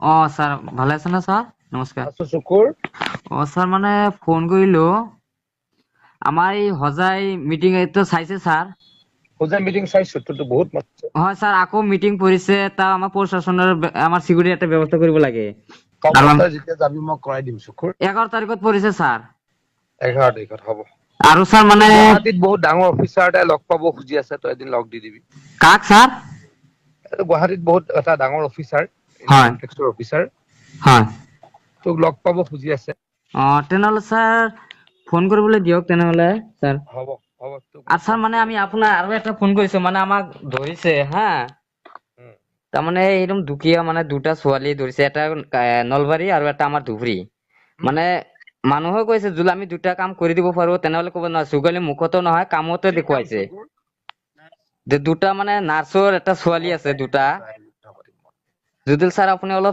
Sir ভালে আছেন না স্যাৰ? নমস্কাৰ। আছো শুকুৰ। স্যাৰ মানে ফোন কৰিলো, আমাৰ এই হজাই মিটিং এইটো চাইছে স্যাৰ? হোজাই মিটিং চাইছো, তোৰতো বহুত মাতিছে। হয় স্যাৰ, আকৌ মিটিং পৰিছে, তা আমাৰ প্ৰশাসনৰ আমাৰ চিকিউৰিটি এটা ব্যৱস্থা কৰিব লাগে। হ'ব, আৰু তই যেতিয়া যাবি মই কৰাই দিম শুকুৰ। 11 তাৰিখত পৰিছে স্যাৰ। 11 তাৰিখত হ'ব। আৰু স্যাৰ মানে গুৱাহাটীত বহুত ডাঙৰ অফিচাৰ এটাই লগ পাব খুজি আছে, তই এদিন লগ দি দিবি। কাক স্যার? গুৱাহাটীত বহুত এটা ডাঙৰ অফিচাৰ, হয় ইনকাম টেক্সৰ অফিচাৰ, হয়। তোক লগ পাব খুজি আছে। তেনেহ'লে স্যাৰ ফোন কৰিবলৈ দিয়ক তেনেহ'লে স্যাৰ। হ'ব হ'ব, তোক আৰু স্যাৰ মানে আমি আপোনাৰ আৰু এটা ফোন কৰিছো, মানে আমাক ধৰিছে হা। তাৰমানে একদম দুখীয়া, মানে দুটা ছোৱালী ধৰিছে, এটা নলবাৰী আৰু এটা আমাৰ ধুবুৰী। মানে মানুহে কৈছে যদি আমি দুটা কাম কৰি দিব পাৰো তেনেহ'লে ক'ব নহয়, যোগালী মুখতো নহয় কামতে দেখুৱাইছে। যে দুটা মানে নাৰ্ছৰ এটা ছোৱালী আছে দুটা। যদি স্যাৰ আপুনি অলপ